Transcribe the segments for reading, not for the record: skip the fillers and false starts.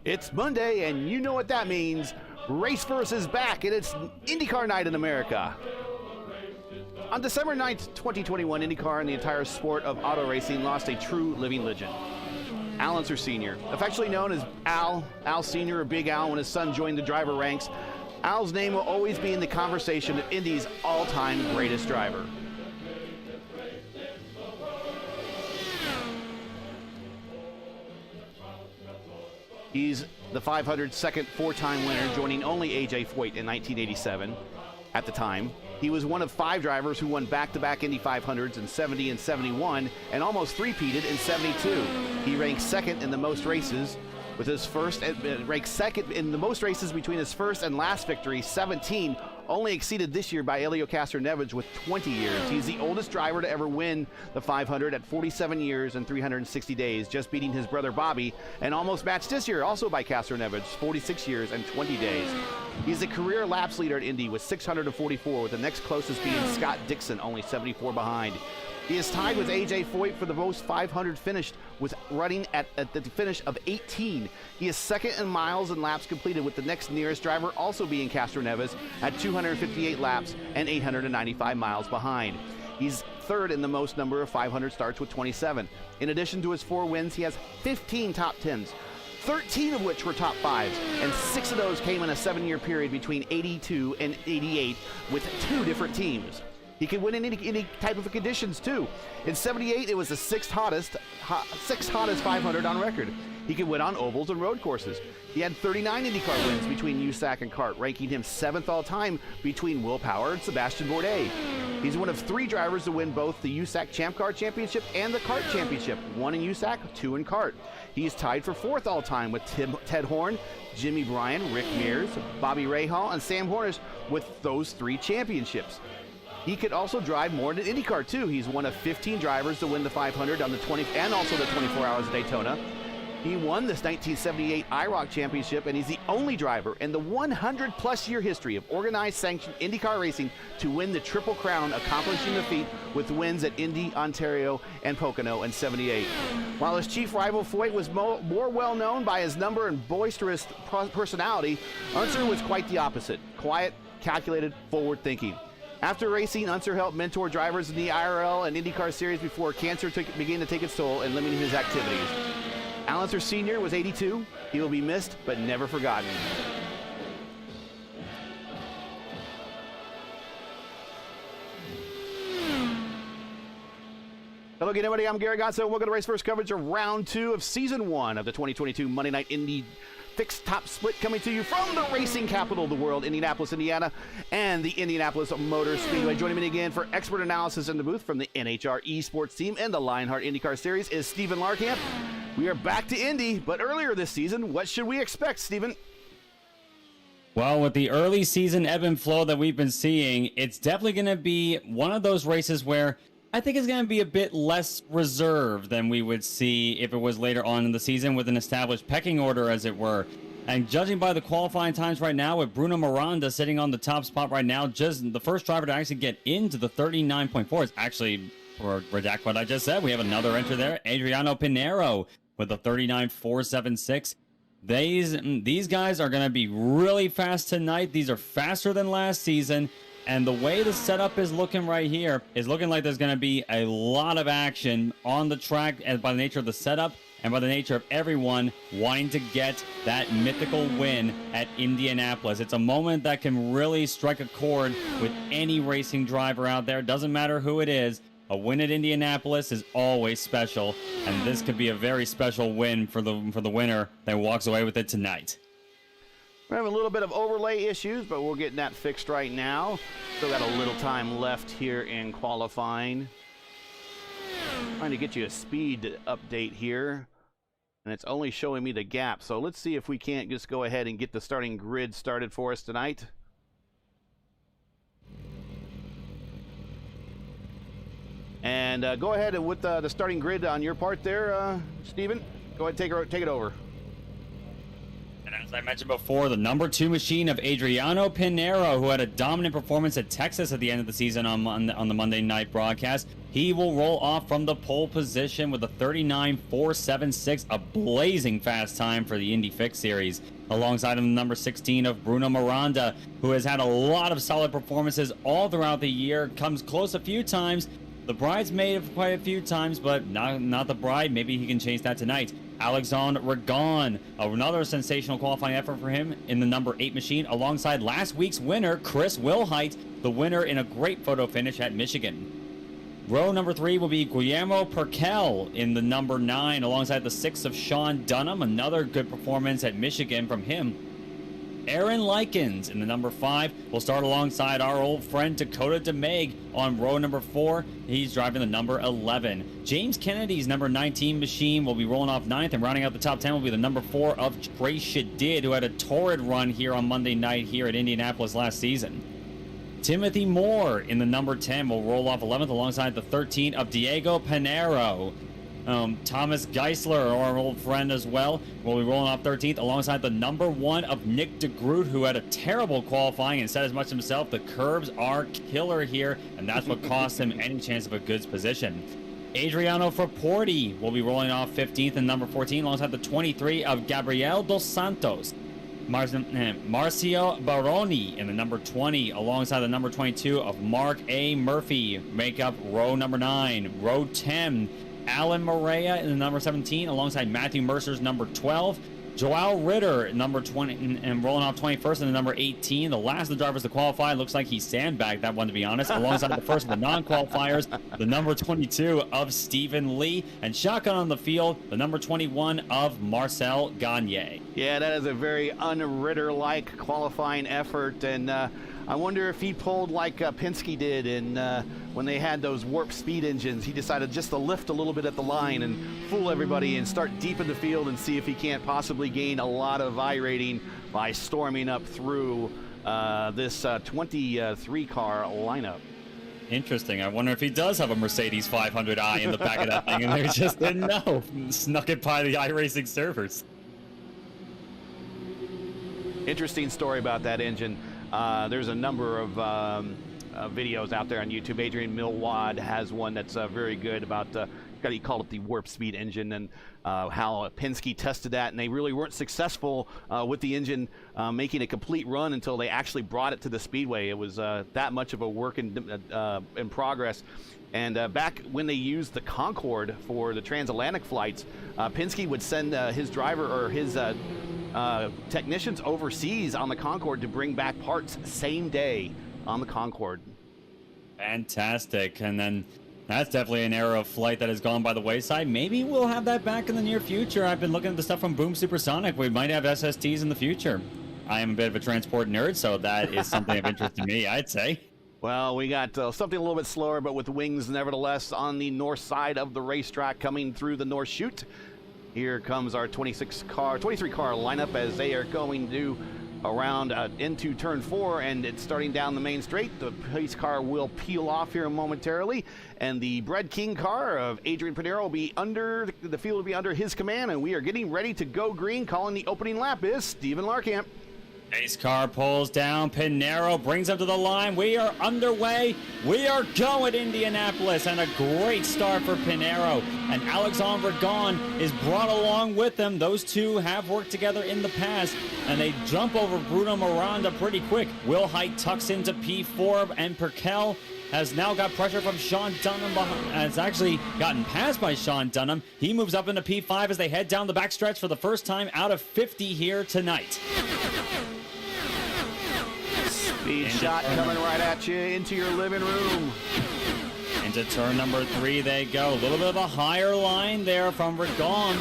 It's Monday, and you know what that means. Race Verse is back, and it's IndyCar night in America. On December 9th, 2021, IndyCar and the entire sport of auto racing lost a true living legend. Al Unser Sr., affectionately known as Al Sr. or Big Al when his son joined the driver ranks, Al's name will always be in the conversation of Indy's all-time greatest driver. He's the 500 second four-time winner, joining only A.J. Foyt in 1987. At the time, he was one of 5 drivers who won back-to-back Indy 500s in 70 and 71, and almost three-peated in 72. He ranked second in the most races with his first, ranked second in the most races between his first and last victory, 17, only exceeded this year by Helio Castroneves with 20 years. He's the oldest driver to ever win the 500 at 47 years and 360 days, just beating his brother Bobby, and almost matched this year also by Castroneves, 46 years and 20 days. He's a career laps leader at Indy with 644, with the next closest being Scott Dixon, only 74 behind. He is tied with A.J. Foyt for the most 500 finished, with running at the finish of 18. He is second in miles and laps completed, with the next nearest driver also being Castroneves at 258 laps and 895 miles behind. He's third in the most number of 500 starts with 27. In addition to his 4 wins, he has 15 top 10s, 13 of which were top 5s, and 6 of those came in a 7-year period between 82 and 88 with 2 different teams. He can win in any type of conditions, too. In 78, it was the sixth hottest 500 on record. He could win on ovals and road courses. He had 39 IndyCar wins between USAC and CART, ranking him 7th all-time between Will Power and Sebastian Bourdais. He's one of 3 drivers to win both the USAC Champ Car Championship and the CART Championship, 1 in USAC, 2 in CART. He's tied for 4th all-time with Ted Horn, Jimmy Bryan, Rick Mears, Bobby Rahal, and Sam Hornish with those 3 championships. He could also drive more than IndyCar, too. He's one of 15 drivers to win the 500 on the 20 and also the 24 Hours of Daytona. He won this 1978 IROC Championship, and he's the only driver in the 100-plus year history of organized sanctioned IndyCar racing to win the Triple Crown, accomplishing the feat with wins at Indy, Ontario, and Pocono in 78. While his chief rival Foyt was more well-known by his number and boisterous personality, Unser was quite the opposite: quiet, calculated, forward-thinking. After racing, Unser helped mentor drivers in the IRL and IndyCar Series before cancer began to take its toll and limiting his activities. Al Unser Sr. was 82. He will be missed, but never forgotten. Hello again, everybody. I'm Gary Gonzo, and welcome to Race First coverage of Round 2 of Season 1 of the 2022 Monday Night Indy Fixed Top Split, coming to you from the racing capital of the world, Indianapolis, Indiana, and the Indianapolis Motor Speedway. Joining me again for expert analysis in the booth from the NHR eSports team and the Lionheart IndyCar Series is Stephen Larkamp. We are back to Indy, but earlier this season, what should we expect, Stephen? Well, with the early season ebb and flow that we've been seeing, it's definitely going to be one of those races where I think it's going to be a bit less reserved than we would see if it was later on in the season with an established pecking order, as it were. And judging by the qualifying times right now, with Bruno Miranda sitting on the top spot right now, just the first driver to actually get into the 39.4 is actually, for redact what I just said, we have another entry there, Adriano Pinheiro with the 39.476. These guys are going to be really fast tonight. These are faster than last season. And the way the setup is looking right here is looking like there's going to be a lot of action on the track, and by the nature of the setup and by the nature of everyone wanting to get that mythical win at Indianapolis. It's a moment that can really strike a chord with any racing driver out there. Doesn't matter who it is. A win at Indianapolis is always special, and this could be a very special win for the winner that walks away with it tonight. We're having a little bit of overlay issues, but we're getting that fixed right now. Still got a little time left here in qualifying. Trying to get you a speed update here, and it's only showing me the gap. So let's see if we can't just go ahead and get the starting grid started for us tonight. And go ahead with the starting grid on your part there, Steven. Go ahead and take it over. And as I mentioned before, the number 2 machine of Adriano Pinheiro, who had a dominant performance at Texas at the end of the season on the Monday night broadcast, he will roll off from the pole position with a 39.476, a blazing fast time for the Indy Fix Series. Alongside him, the number 16 of Bruno Miranda, who has had a lot of solid performances all throughout the year, comes close a few times. The bridesmaid quite a few times, but not the bride. Maybe he can change that tonight. Alexandre Ragon, another sensational qualifying effort for him in the number 8 machine, alongside last week's winner, Chris Wilhite, the winner in a great photo finish at Michigan. Row number 3 will be Guillermo Parkell in the number 9, alongside the 6 of Sean Dunham, another good performance at Michigan from him. Aaron Likens in the number 5 will start alongside our old friend Dakota DeMague on row number 4. He's driving the number 11. James Kennedy's number 19 machine will be rolling off 9th, and rounding out the top 10 will be the number 4 of Trey Shadid, who had a torrid run here on Monday night here at Indianapolis last season. Timothy Moore in the number 10 will roll off 11th alongside the 13 of Diego Pinheiro. Thomas Geisler, our old friend as well, will be rolling off 13th alongside the number 1 of Nick DeGroot, who had a terrible qualifying and said as much himself. The curbs are killer here, and that's what cost him any chance of a good position. Adriano Fraporti will be rolling off 15th and number 14 alongside the 23 of Gabriel Dos Santos. Marcio Baroni in the number 20 alongside the number 22 of Mark A. Murphy make up row number 9. Row 10, Alan Morea in the number 17 alongside Matthew Mercer's number 12. Joao Ritter number 20 and rolling off 21st in the number 18. The last of the drivers to qualify. Looks like he sandbagged that one, to be honest, alongside the first of the non-qualifiers, the number 22 of Stephen Lee, and shotgun on the field, the number 21 of Marcel Gagne. Yeah, that is a very un-Ritter-like qualifying effort, and I wonder if he pulled like Penske did in when they had those warp speed engines. He decided just to lift a little bit at the line and fool everybody and start deep in the field and see if he can't possibly gain a lot of I-rating by storming up through this 23 car lineup. Interesting. I wonder if he does have a Mercedes 500i in the back of that thing and they just didn't know. Snuck it by the iRacing servers. Interesting story about that engine. There's a number of videos out there on YouTube. Adrian Milwad has one that's very good about, he called it the warp speed engine, and how Penske tested that, and they really weren't successful with the engine making a complete run until they actually brought it to the speedway. It was that much of a work in progress. And back when they used the Concorde for the transatlantic flights, Penske would send his driver or his technicians overseas on the Concorde to bring back parts same day on the Concorde. Fantastic. And then that's definitely an era of flight that has gone by the wayside. Maybe we'll have that back in the near future. I've been looking at the stuff from Boom Supersonic. We might have SSTs in the future. I am a bit of a transport nerd, so that is something of interest to me, I'd say. Well, we got something a little bit slower, but with wings nevertheless on the north side of the racetrack coming through the North Chute. Here comes our 23 car lineup as they are going to around into turn 4, and it's starting down the main straight. The pace car will peel off here momentarily, and the Bread King car of Adrian Pinero will be under, the field will be under his command, and we are getting ready to go green. Calling the opening lap is Stephen Larkamp. Pace car pulls down. Pinero brings him to the line. We are underway. We are going Indianapolis, and a great start for Pinero. And Alexandre Vergon is brought along with them. Those two have worked together in the past, and they jump over Bruno Miranda pretty quick. Will Height tucks into P4, and Parkell has now got pressure from Sean Dunham, has actually gotten passed by Sean Dunham. He moves up into P5 as they head down the backstretch for the first time out of 50 here tonight. Speed shot coming right at you into your living room. Into turn number 3 they go. A little bit of a higher line there from Vergon.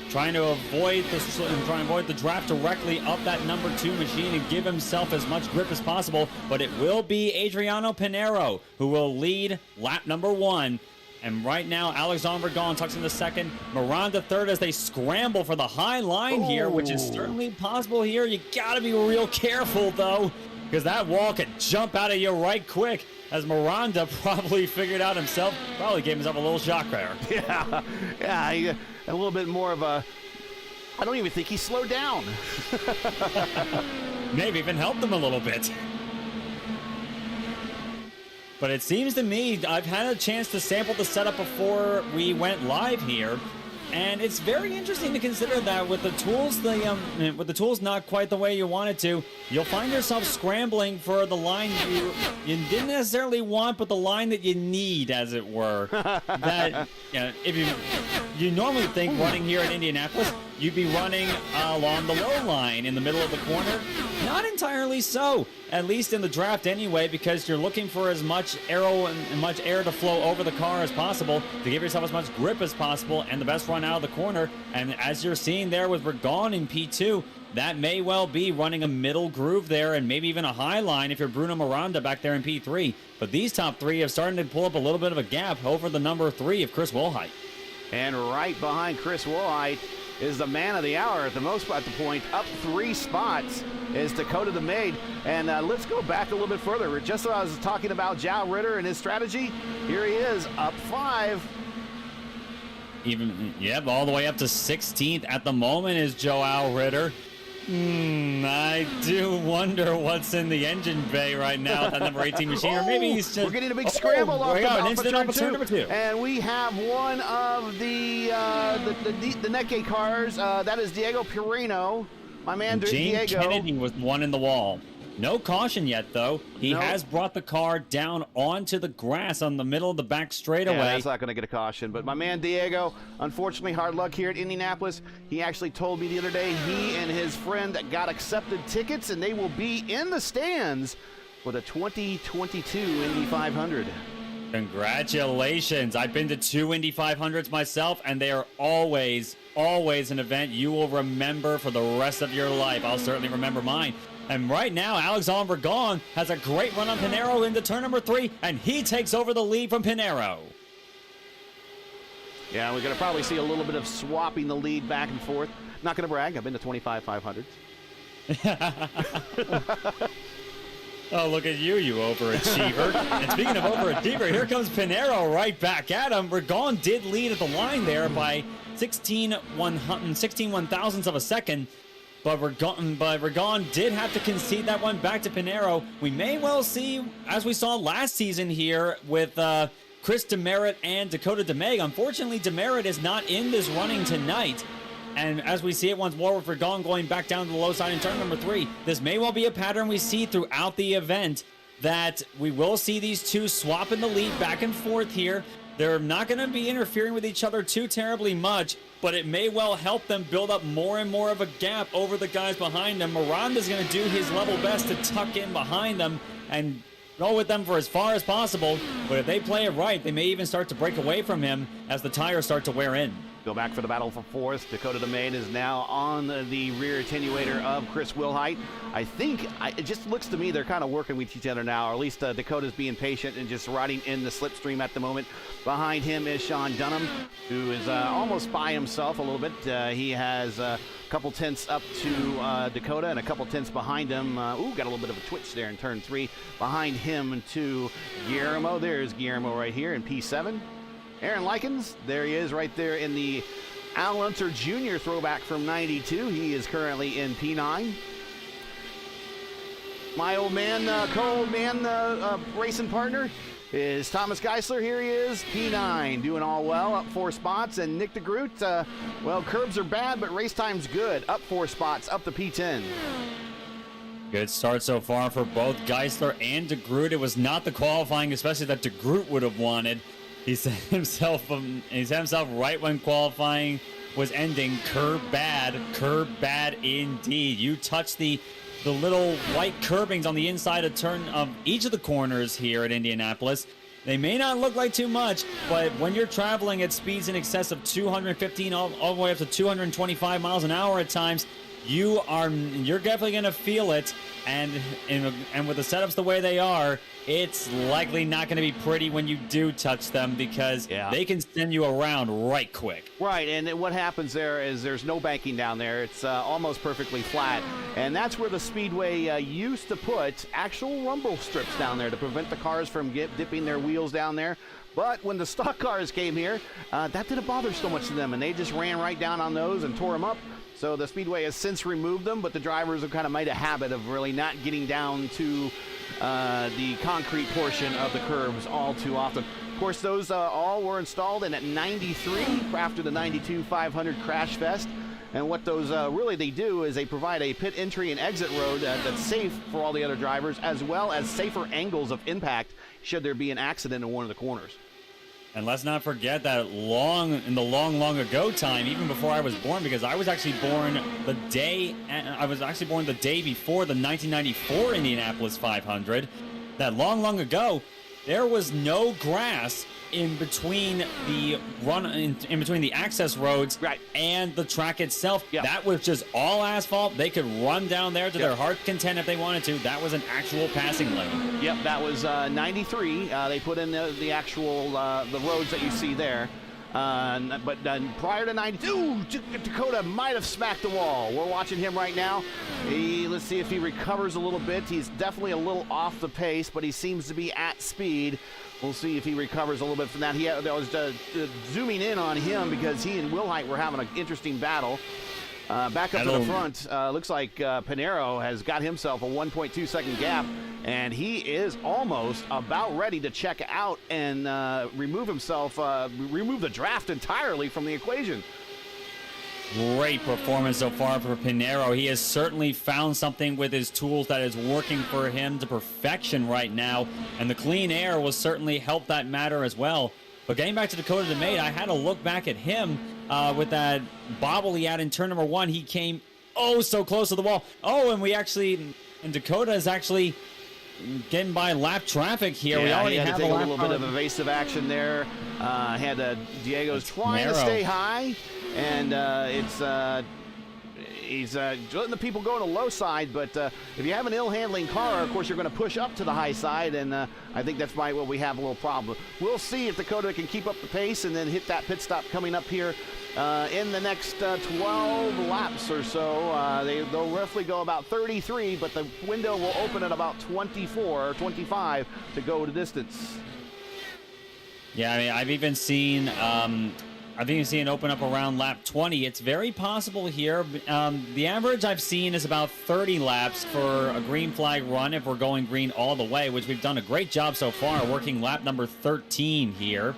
Trying to avoid the draft directly up that number 2 machine and give himself as much grip as possible. But it will be Adriano Pinero who will lead lap number 1. And right now, Alexandre Vergon tucks into second. Miranda third as they scramble for the high line here, which is certainly possible here. You got to be real careful, though, because that wall could jump out of you right quick, as Miranda probably figured out himself. Probably gave himself a little shock there. Yeah, a little bit more of a... I don't even think he slowed down. Maybe even helped him a little bit. But it seems to me, I've had a chance to sample the setup before we went live here, and it's very interesting to consider that with the tools not quite the way you want it to, you'll find yourself scrambling for the line you didn't necessarily want, but the line that you need, as it were. That if you normally think running here at Indianapolis, you'd be running along the low line in the middle of the corner. Not entirely so, at least in the draft anyway, because you're looking for as much aero and much air to flow over the car as possible to give yourself as much grip as possible and the best run out of the corner. And as you're seeing there with Vergon in P2, that may well be running a middle groove there and maybe even a high line if you're Bruno Miranda back there in P3. But these top 3 have started to pull up a little bit of a gap over the number 3 of Chris Woolheit. And right behind Chris Woolheit is the man of the hour at the point, up 3 spots is Dakota DeMaid. And let's go back a little bit further. Just as I was talking about Joao Ritter and his strategy, here he is, up 5. All the way up to 16th at the moment is Joao Ritter. I do wonder what's in the engine bay right now with that number 18 machine. Or maybe he's just... We're getting a big scramble off turn number 2. And we have one of the Neque cars. That is Diego Pirino. My man James Diego. Kennedy was one in the wall. No caution yet, though. He has brought the car down onto the grass on the middle of the back straightaway. Yeah, that's not going to get a caution. But my man Diego, unfortunately, hard luck here at Indianapolis. He actually told me the other day he and his friend got accepted tickets, and they will be in the stands for the 2022 Indy 500. Congratulations. I've been to 2 Indy 500s myself, and they are always an event you will remember for the rest of your life. I'll certainly remember mine. And right now, Alexandre Vergon has a great run on Pinero into turn number 3, and he takes over the lead from Pinero. Yeah, we're going to probably see a little bit of swapping the lead back and forth. Not going to brag. I've been to 25 500s. Oh, look at you overachiever. And speaking of overachiever, here comes Pinero right back at him. Vergon did lead at the line there by 16 one-thousandths of a second. But Vergon did have to concede that one back to Pinero. We may well see, as we saw last season here with Chris Demerit and Dakota DeMaig. Unfortunately, Demerit is not in this running tonight. And as we see it once more with Vergon going back down to the low side in turn number 3, this may well be a pattern we see throughout the event, that we will see these two swapping the lead back and forth here. They're not going to be interfering with each other too terribly much, but it may well help them build up more and more of a gap over the guys behind them. Miranda's going to do his level best to tuck in behind them and go with them for as far as possible. But if they play it right, they may even start to break away from him as the tires start to wear in. Go back for the battle for fourth. Dakota DeMain is now on the rear attenuator of Chris Wilhite. I think it just looks to me they're kind of working with each other now, or at least Dakota's being patient and just riding in the slipstream at the moment. Behind him is Sean Dunham, who is almost by himself a little bit. He has a couple tenths up to Dakota and a couple tenths behind him. Got a little bit of a twitch there in turn 3. Behind him to Guillermo. There's Guillermo right here in P7. Aaron Likens, there he is right there in the Al Unser Jr. throwback from 92. He is currently in P9. My old man, co-old man racing partner is Thomas Geisler. Here he is, P9, doing all well, up 4 spots. And Nick DeGroot, well, curbs are bad, but race time's good. Up 4 spots, up to P10. Good start so far for both Geisler and DeGroot. It was not the qualifying, especially that DeGroot would have wanted. He set himself right when qualifying was ending. Curb bad indeed. You touch the little white curbings on the inside of turn of each of the corners here at Indianapolis. They may not look like too much, but when you're traveling at speeds in excess of 215 all the way up to 225 miles an hour at times, you're definitely going to feel it. And with the setups the way they are, it's likely not going to be pretty when you do touch them, because they can send you around right quick. Right, and what happens there is there's no banking down there. It's almost perfectly flat, and that's where the Speedway used to put actual rumble strips down there to prevent the cars from dipping their wheels down there. But when the stock cars came here, that didn't bother so much to them, and they just ran right down on those and tore them up. So the Speedway has since removed them, but the drivers have kind of made a habit of really not getting down to the concrete portion of the curbs all too often. Of course, those all were installed in at 93 after the 92 500 crash fest. And what those really they do is they provide a pit entry and exit road that's safe for all the other drivers, as well as safer angles of impact should there be an accident in one of the corners. And let's not forget that long ago time, even before I was born, because I was actually born the day before the 1994 Indianapolis 500. That long ago, there was no grass in between the in between the access roads and the track itself. That was just all asphalt. They could run down there to their heart's content if they wanted to. That was an actual passing lane. Yep, that was 93. They put in the actual the roads that you see there. But prior to 92, Dakota might have smacked the wall. We're watching him right now. Let's see if he recovers a little bit. He's definitely a little off the pace, but he seems to be at speed. We'll see if he recovers a little bit from that. I was zooming in on him because he and Wilhite were having an interesting battle. Back up to the front, looks like Pinero has got himself a 1.2 second gap, and he is almost about ready to check out and remove the draft entirely from the equation. Great performance so far for Pinero. He has certainly found something with his tools that is working for him to perfection right now, and the clean air will certainly help that matter as well. But getting back to Dakota DeMain, I had to look back at him with that bobble he had in turn number 1. He came so close to the wall. And Dakota is actually getting by lap traffic here. Yeah, we already had to have take a little bit of evasive action there. Diego's trying to stay high, and he's letting the people go on the low side, but if you have an ill-handling car, of course, you're going to push up to the high side, and I think that's why we have a little problem. We'll see if Dakota can keep up the pace and then hit that pit stop coming up here in the next 12 laps or so. They'll roughly go about 33, but the window will open at about 24 or 25 to go to distance. Yeah, I mean, I've even seen open up around lap 20. It's very possible here. The average I've seen is about 30 laps for a green flag run if we're going green all the way, which we've done a great job so far, working lap number 13 here.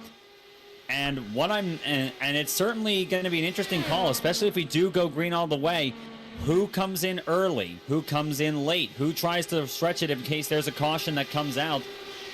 And it's certainly going to be an interesting call, especially if we do go green all the way. Who comes in early? Who comes in late? Who tries to stretch it in case there's a caution that comes out?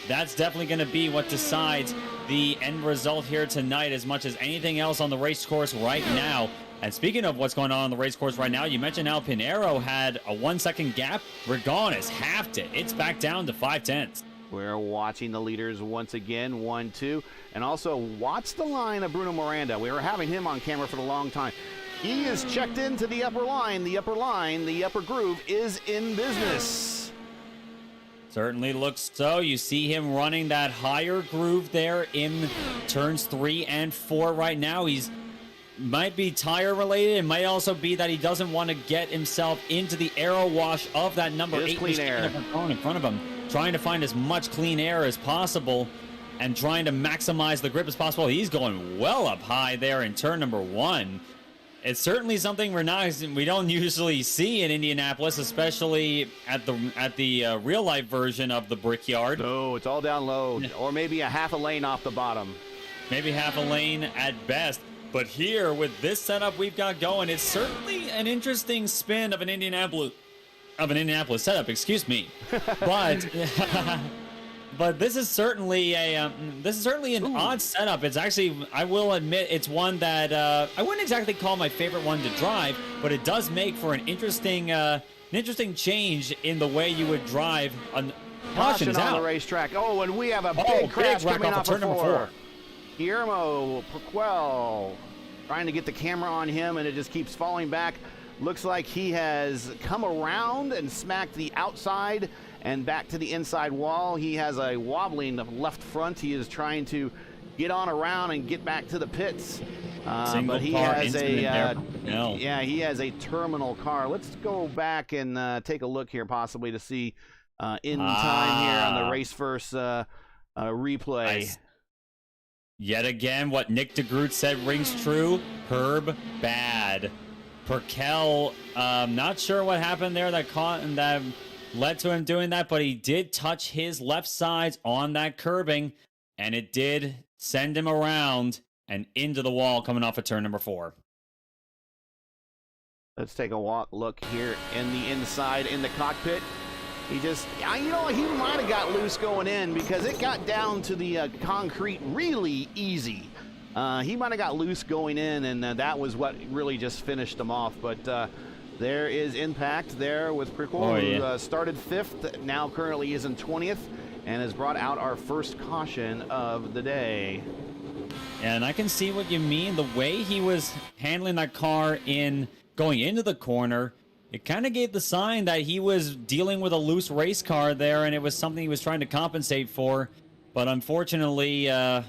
That's definitely going to be what decides the end result here tonight as much as anything else on the race course right now. And speaking of what's going on the race course right now, you mentioned how Pinero had a 1 second gap. Regon has halved it. It's back down to 5/10. We're watching the leaders once again, 1, 2, and also watch the line of Bruno Miranda. We were having him on camera for a long time. He is checked into the upper line. The upper groove is in business. Certainly looks so. You see him running that higher groove there in turns 3 and 4 right now. He's might be tire related. It might also be that he doesn't want to get himself into the aero wash of that number 8 clean air in front of him. Trying to find as much clean air as possible and trying to maximize the grip as possible. He's going well up high there in turn number 1. It's certainly something we don't usually see in Indianapolis, especially at the real life version of the Brickyard. No, it's all down low, or maybe a half a lane off the bottom. Maybe half a lane at best. But here, with this setup we've got going, it's certainly an interesting spin of an Indianapolis setup. Excuse me, but this is certainly an odd setup. It's actually, I will admit, it's one that I wouldn't exactly call my favorite one to drive, but it does make for an interesting change in the way you would drive. Caution on the racetrack. Oh, and we have a big crash coming off of 4. Guillermo Parkell trying to get the camera on him, and it just keeps falling back. Looks like he has come around and smacked the outside and back to the inside wall. He has a wobbling left front. He is trying to get on around and get back to the pits. But he has he has a terminal car. Let's go back and take a look here, possibly to see in time here on the race first replay. Yet again, what Nick DeGroot said rings true. Herb bad. Parkell, not sure what happened there that led to him doing that, but he did touch his left sides on that curbing, and it did send him around and into the wall coming off of turn number 4. Let's take a look here in the inside in the cockpit. He just, he might have got loose going in because it got down to the concrete really easy. He might have got loose going in, and that was what really just finished him off. But there is impact there with Parkell, who started 5th, now currently is in 20th, and has brought out our first caution of the day. And I can see what you mean. The way he was handling that car going into the corner, it kind of gave the sign that he was dealing with a loose race car there, and it was something he was trying to compensate for. But unfortunately, the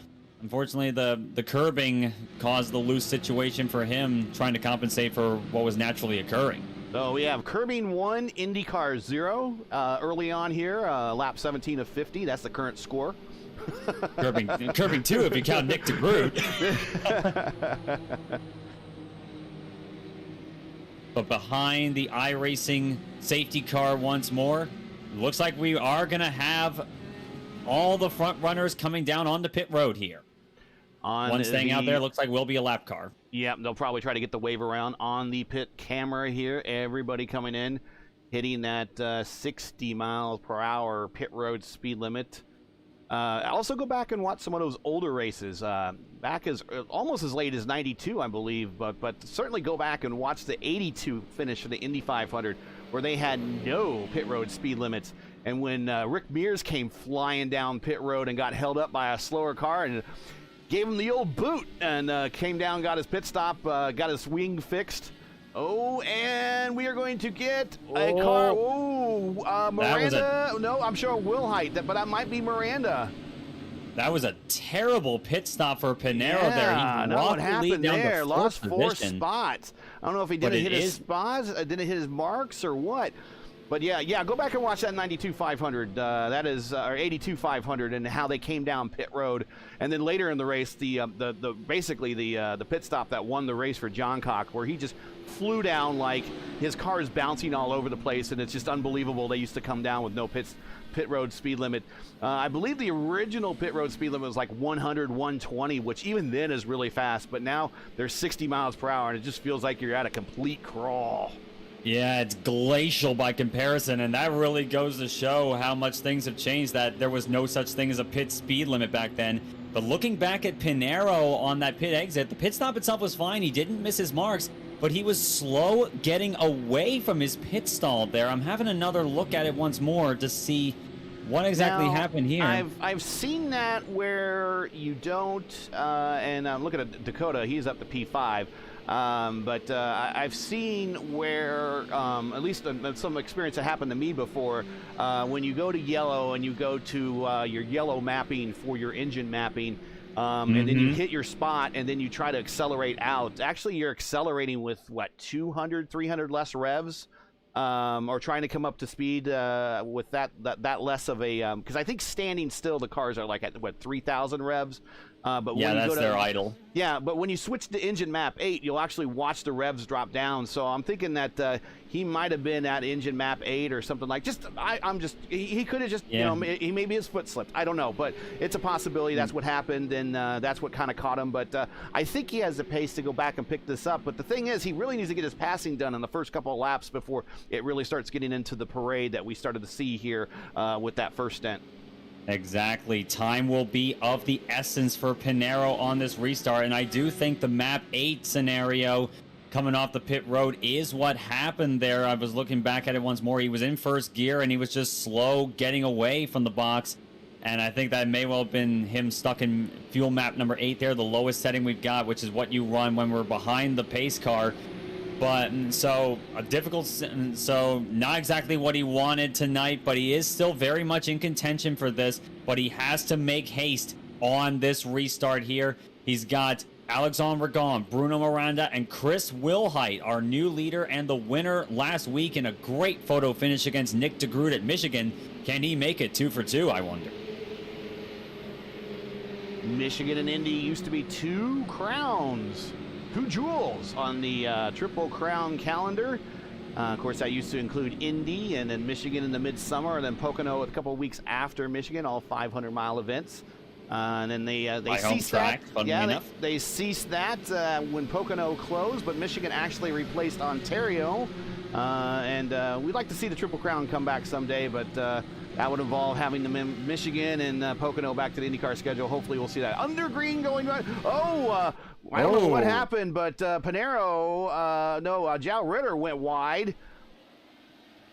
curbing caused the loose situation for him, trying to compensate for what was naturally occurring. So we have curbing 1, IndyCar 0 early on here, lap 17 of 50. That's the current score. Curbing 2 if you count Nick DeGroot. But behind the iRacing safety car once more, looks like we are going to have all the front runners coming down on the pit road here. One staying out there looks like will be a lap car. Yeah, they'll probably try to get the wave around on the pit camera here. Everybody coming in, hitting that 60 miles per hour pit road speed limit. Also go back and watch some of those older races, back as almost as late as 92, I believe, but certainly go back and watch the 82 finish for the Indy 500, where they had no pit road speed limits. And when Rick Mears came flying down pit road and got held up by a slower car and gave him the old boot and came down, got his pit stop, got his wing fixed. Oh, and we are going to get a car. Oh, Miranda. No, I'm sure Wilhite, but that might be Miranda. That was a terrible pit stop for Pinero there. He know what happened there. Lost 4 position. spots. I don't know if he didn't hit his spots, didn't hit his marks or what. But yeah, go back and watch that 92 500. That is or 82 500, and how they came down pit road. And then later in the race, basically the pit stop that won the race for John Cock, where he just flew down like his car is bouncing all over the place, and it's just unbelievable. They used to come down with no pit road speed limit. I believe the original pit road speed limit was like 100, 120, which even then is really fast. But now there's 60 miles per hour, and it just feels like you're at a complete crawl. Yeah, it's glacial by comparison, and that really goes to show how much things have changed, that there was no such thing as a pit speed limit back then. But looking back at Pinero on that pit exit, the pit stop itself was fine. He didn't miss his marks, but he was slow getting away from his pit stall there. I'm having another look at it once more to see What exactly Now, happened here? I've seen that where you don't, and I'm looking at Dakota. He's up to P5. But I've seen where, at least some experience that happened to me before, when you go to yellow and you go to your yellow mapping for your engine mapping, and then you hit your spot and then you try to accelerate out. Actually, you're accelerating with, what, 200, 300 less revs? Or trying to come up to speed with that less of a, because I think standing still the cars are like at, what, 3,000 revs? But yeah, when you that's go to, their idle. Yeah, but when you switch to engine map 8, you'll actually watch the revs drop down. So I'm thinking that he might have been at engine map 8 or something like. He could have just, he maybe his foot slipped. I don't know, but it's a possibility. That's what happened, and that's what kind of caught him. But I think he has the pace to go back and pick this up. But the thing is, he really needs to get his passing done in the first couple of laps before it really starts getting into the parade that we started to see here with that first stint. Exactly. Time will be of the essence for Pinheiro on this restart, and I do think the map 8 scenario coming off the pit road is what happened there. I was looking back at it once more. He was in first gear and he was just slow getting away from the box, and I think that may well have been him stuck in fuel map number 8 there, the lowest setting we've got, which is what you run when we're behind the pace car. But so not exactly what he wanted tonight, but he is still very much in contention for this. But he has to make haste on this restart here. He's got Alexandre Rigon, Bruno Miranda, and Chris Wilhite, our new leader and the winner last week in a great photo finish against Nick DeGroot at Michigan. Can he make it 2 for 2, I wonder? Michigan and Indy used to be 2 crowns. 2 jewels on the Triple Crown calendar. Of course, that used to include Indy and then Michigan in the midsummer, and then Pocono a couple of weeks after Michigan, all 500-mile events. And then they ceased that. They ceased that when Pocono closed, but Michigan actually replaced Ontario. And we'd like to see the Triple Crown come back someday, but that would involve having the Michigan and Pocono back to the IndyCar schedule. Hopefully we'll see that. Undergreen going right. I don't know what happened, but Pinheiro, Joao Ritter went wide.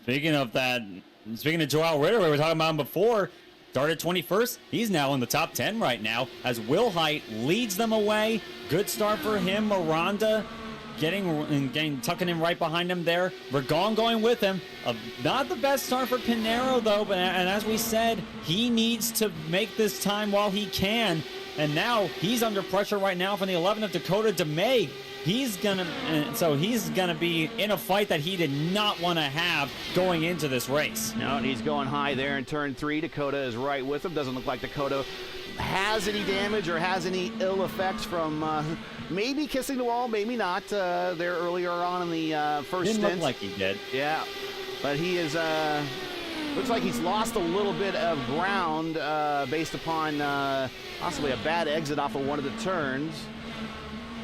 Speaking of Joao Ritter, we were talking about him before, started 21st. He's now in the top 10 right now as Wilhite leads them away. Good start for him. Miranda tucking in right behind him there. Rigon going with him. Not the best start for Pinheiro, though, and as we said, he needs to make this time while he can. And now he's under pressure right now from the 11 of Dakota DeMay. He's gonna be in a fight that he did not want to have going into this race. No, and he's going high there in turn 3. Dakota is right with him. Doesn't look like Dakota has any damage or has any ill effects from maybe kissing the wall, maybe not. There earlier on in the first stint. Didn't look like he did. Yeah, but he is. Looks like he's lost a little bit of ground based upon possibly a bad exit off of one of the turns.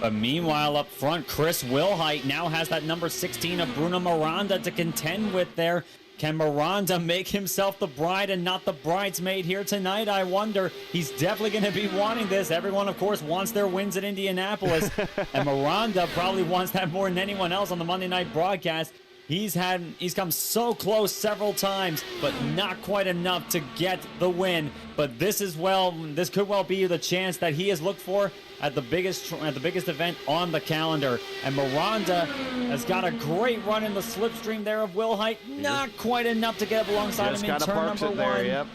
But meanwhile, up front, Chris Wilhite now has that number 16 of Bruno Miranda to contend with there. Can Miranda make himself the bride and not the bridesmaid here tonight, I wonder? He's definitely going to be wanting this. Everyone, of course, wants their wins at Indianapolis. And Miranda probably wants that more than anyone else on the Monday night broadcast. He's come so close several times, but not quite enough to get the win. But this could well be the chance that he has looked for at the biggest event on the calendar. And Miranda has got a great run in the slipstream there of Wilhite. Not quite enough to get up alongside him in turn number 1. There, yep.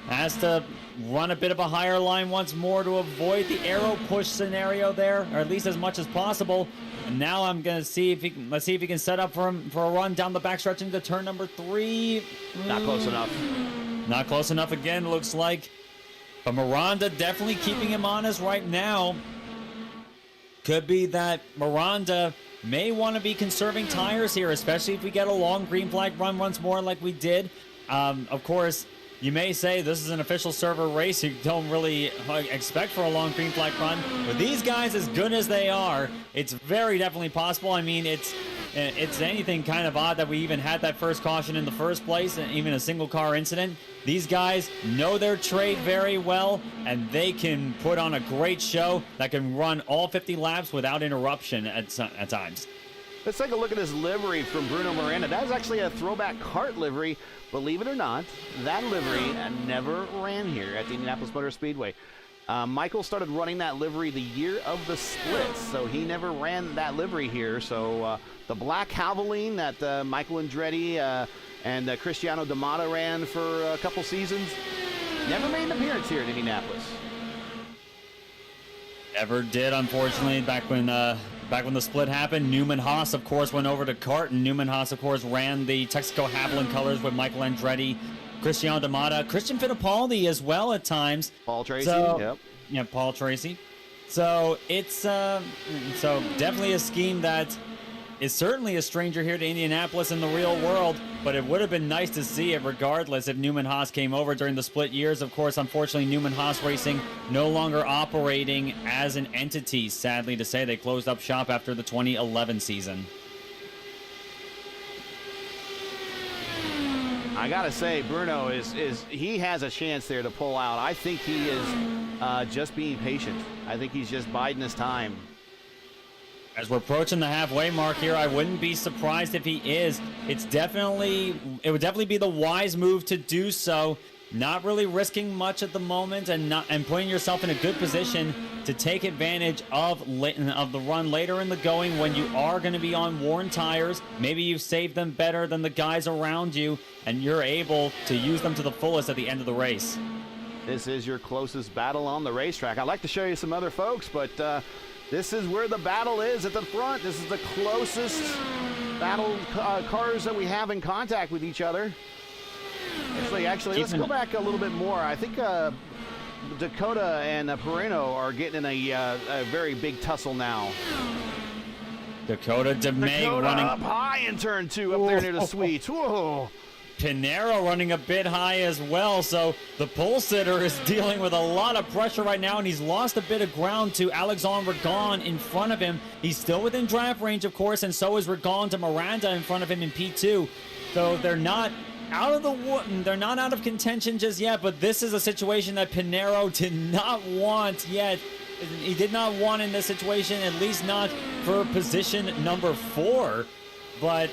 Has to run a bit of a higher line once more to avoid the arrow push scenario there, or at least as much as possible. And now I'm gonna see if let's see if he can set up for a run down the backstretch into turn number 3. Not close enough. Not close enough again, looks like. But Miranda definitely keeping him honest right now. Could be that Miranda may want to be conserving tires here, especially if we get a long green flag run once more like we did. Of course, you may say this is an official server race. You don't really expect for a long green flag run. But these guys, as good as they are, it's very definitely possible. I mean, it's anything kind of odd that we even had that first caution in the first place, and even a single car incident. These guys know their trade very well, and they can put on a great show that can run all 50 laps without interruption at times. Let's take a look at this livery from Bruno Miranda. That is actually a throwback kart livery. Believe it or not, that livery never ran here at the Indianapolis Motor Speedway. Michael started running that livery the year of the split, so he never ran that livery here. So the black Havoline that Michael Andretti and Cristiano D'Amato ran for a couple seasons never made an appearance here at Indianapolis. Never did, unfortunately, back when the split happened. Newman Haas, of course, went over to kart, and Newman Haas, of course, ran the Texaco Havoline colors with Michael Andretti, Cristiano D'Amato, Christian Fittipaldi as well at times. Paul Tracy, yep. Yeah, Paul Tracy. So it's so definitely a scheme that is certainly a stranger here to Indianapolis in the real world, but it would have been nice to see it regardless if Newman Haas came over during the split years. Of course, unfortunately, Newman Haas Racing no longer operating as an entity. Sadly to say, they closed up shop after the 2011 season. I gotta say, Bruno he has a chance there to pull out. I think he is just being patient. I think he's just biding his time. As we're approaching the halfway mark here, I wouldn't be surprised if he is. It would definitely be the wise move to do so. Not really risking much at the moment, and putting yourself in a good position to take advantage of the run later in the going when you are going to be on worn tires. Maybe you've saved them better than the guys around you, and you're able to use them to the fullest at the end of the race. This is your closest battle on the racetrack. I'd like to show you some other folks, but this is where the battle is at the front. This is the closest battle cars that we have in contact with each other. Actually, let's go back a little bit more. I think Dakota and Perino are getting in a very big tussle now. Dakota DeMay running up high in turn 2 up there near the Sweets. Whoa. Pinero running a bit high as well, so the pole sitter is dealing with a lot of pressure right now, and he's lost a bit of ground to Alexandre Regon in front of him. He's still within draft range, of course, and so is Regon to Miranda in front of him in P2. So they're not out of contention just yet, but this is a situation that Pinero did not want yet. He did not want in this situation, at least not for position number 4, but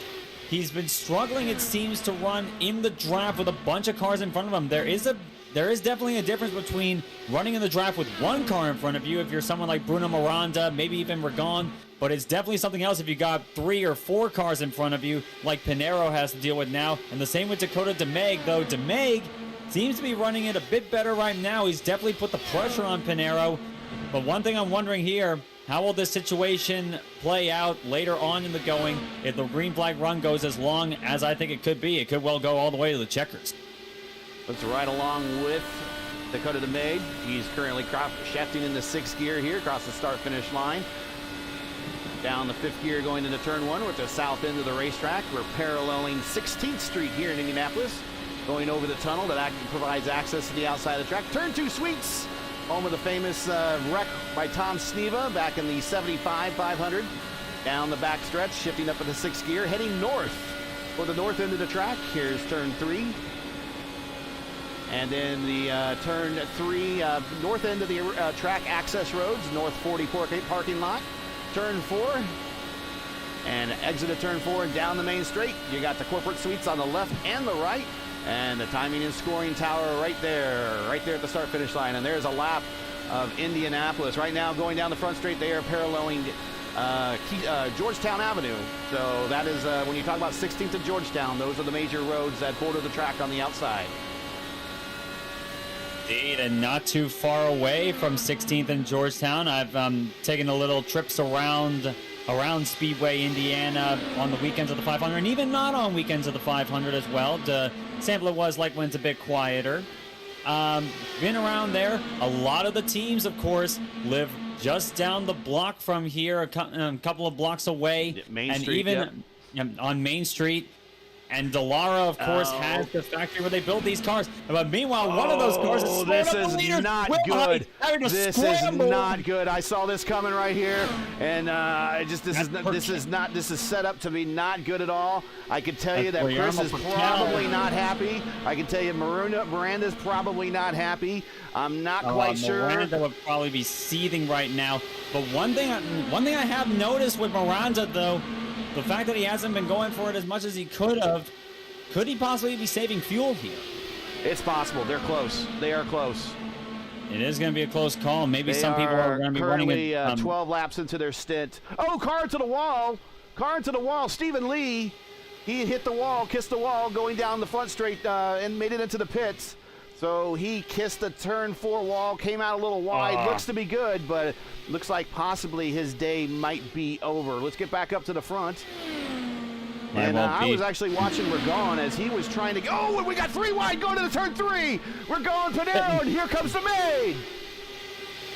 he's been struggling, it seems, to run in the draft with a bunch of cars in front of him. There is definitely a difference between running in the draft with one car in front of you if you're someone like Bruno Miranda, maybe even Regon, but it's definitely something else if you got 3 or 4 cars in front of you like Pinero has to deal with now. And the same with Dakota DeMay, though DeMay seems to be running it a bit better right now. He's definitely put the pressure on Pinero. But one thing I'm wondering here, how will this situation play out later on in the going if the green flag run goes as long as I think it could be? It could well go all the way to the checkers. Let's ride along with Dakota DeMay. He's currently shafting in the 6th gear here across the start-finish line. Down the 5th gear going into turn 1 with the south end of the racetrack. We're paralleling 16th Street here in Indianapolis, going over the tunnel that provides access to the outside of the track. Turn 2 Sweets, home of the famous wreck by Tom Sneva back in the 75 500. Down the back stretch, shifting up into 6th gear, heading north for the north end of the track. Here's turn 3. And then the turn 3 north end of the track access roads, north 40 parking lot. Turn 4, and exit at turn 4 and down the main straight. You got the corporate suites on the left and the right, and the timing and scoring tower right there at the start-finish line. And there's a lap of Indianapolis. Right now, going down the front straight, they are paralleling Georgetown Avenue. So that is, when you talk about 16th and Georgetown, those are the major roads that border the track on the outside. Indeed, and not too far away from 16th and Georgetown. I've taken a little trips around Speedway, Indiana on the weekends of the 500, and even not on weekends of the 500 as well, to sample it was like when it's a bit quieter. Been around there. A lot of the teams, of course, live just down the block from here, a couple of blocks away. Main and Street, even on Main Street. And Dallara, of course, has the factory where they build these cars. But meanwhile, one of those cars is this is not good. This is not good. I saw this coming right here, and this is set up to be not good at all. I can tell you that Chris is probably not happy. I can tell you Miranda's probably not happy. I'm not quite sure. Miranda would probably be seething right now. But one thing I have noticed with Miranda, though, the fact that he hasn't been going for it as much as he could have, could he possibly be saving fuel here? It's possible. They're close. They are close. It is going to be a close call. Maybe some people are going to be running currently 12 laps into their stint. Oh, car into the wall. Car into the wall. Stephen Lee, he hit the wall, kissed the wall, going down the front straight and made it into the pits. So he kissed the turn 4 wall, came out a little wide. Looks to be good, but looks like possibly his day might be over. Let's get back up to the front. And I was actually watching Ragon as he was trying to go. Oh, we got 3 wide going to the turn 3. We're going Pinero, and here comes the maid.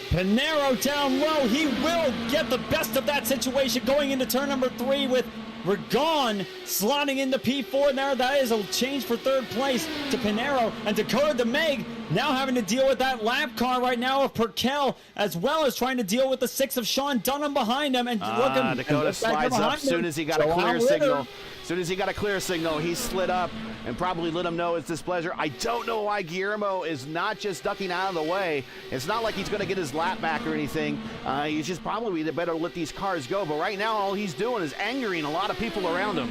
Pinero down low. He will get the best of that situation going into turn number 3 with Ragon slotting into P4 there. That is a change for 3rd place to Pinero, and Dakota DeMaig now having to deal with that lap car right now of Parkell, as well as trying to deal with the 6 of Sean Dunham behind him. And look at Dakota slides up as soon as he got a clear signal. As soon as he got a clear signal, he slid up and probably let him know it's displeasure. I don't know why Guillermo is not just ducking out of the way. It's not like he's going to get his lap back or anything. He's just probably better let these cars go. But right now, all he's doing is angering a lot of people around him.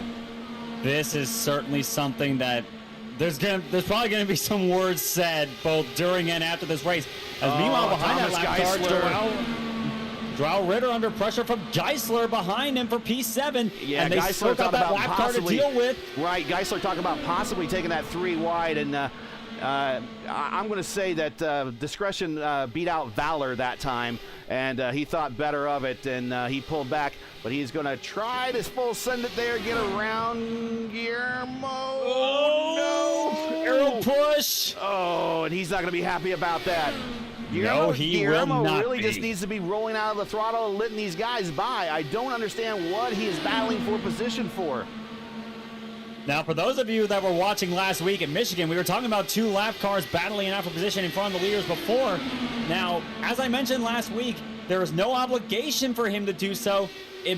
This is certainly something that there's probably going to be some words said both during and after this race. As meanwhile, behind that lap car, Drow Ritter under pressure from Geisler behind him for P7. Yeah, and they still got that lap car to deal with. Right, Geisler talking about possibly taking that 3 wide, and I'm going to say that discretion beat out valor that time, and he thought better of it, and he pulled back. But he's going to try this full send it there, get around Guillermo. Oh, no! Arrow push. Oh, and he's not going to be happy about that. Guillermo really just needs to be rolling out of the throttle and letting these guys by. I don't understand what he is battling for position for. Now, for those of you that were watching last week at Michigan, we were talking about 2 lap cars battling it out for position in front of the leaders before. Now, as I mentioned last week, there is no obligation for him to do so.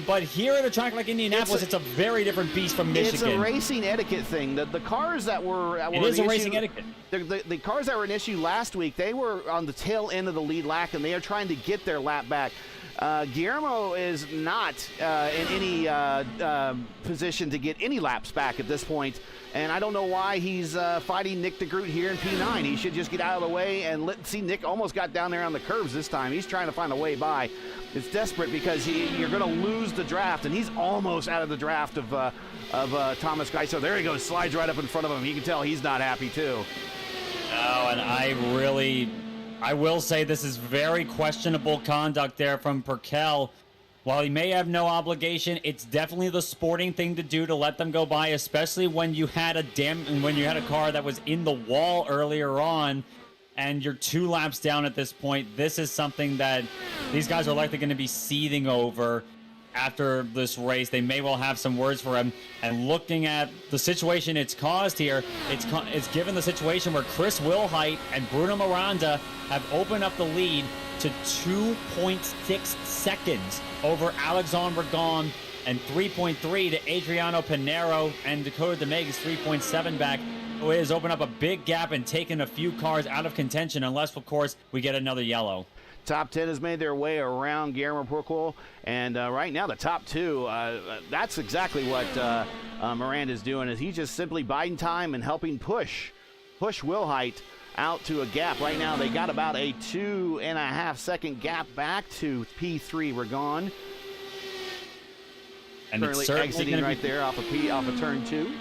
But here at a track like Indianapolis, it's a very different beast from Michigan. It's a racing etiquette thing. The cars that were it is a racing etiquette. The cars that were an issue last week, they were on the tail end of the lead lap, and they are trying to get their lap back. Guillermo is not in any position to get any laps back at this point, and I don't know why he's fighting Nick DeGroot here in P9. He should just get out of the way and see Nick almost got down there on the curbs this time. He's trying to find a way by. It's desperate because you're going to lose the draft, and he's almost out of the draft of Thomas Geisler. There he goes, slides right up in front of him. You can tell he's not happy too. No, and I will say this is very questionable conduct there from Parkell. While he may have no obligation, it's definitely the sporting thing to do to let them go by, especially when you had a car that was in the wall earlier on, and you're 2 laps down at this point. This is something that these guys are likely going to be seething over after this race. They may well have some words for him. And looking at the situation it's caused here, it's given the situation where Chris Wilhite and Bruno Miranda have opened up the lead to 2.6 seconds over Alexandre Ragon, and 3.3 to Adriano Pinero, and Dakota DeMaig is 3.7 back. It has opened up a big gap and taken a few cars out of contention, unless, of course, we get another yellow. Top 10 has made their way around Guillermo Parkell, and right now the top 2, that's exactly what Miranda is doing, is he's just simply biding time and helping push Wilhite out to a gap. Right now they got about a 2.5 second gap back to P3 Ragon. And currently exiting right there off of turn 2.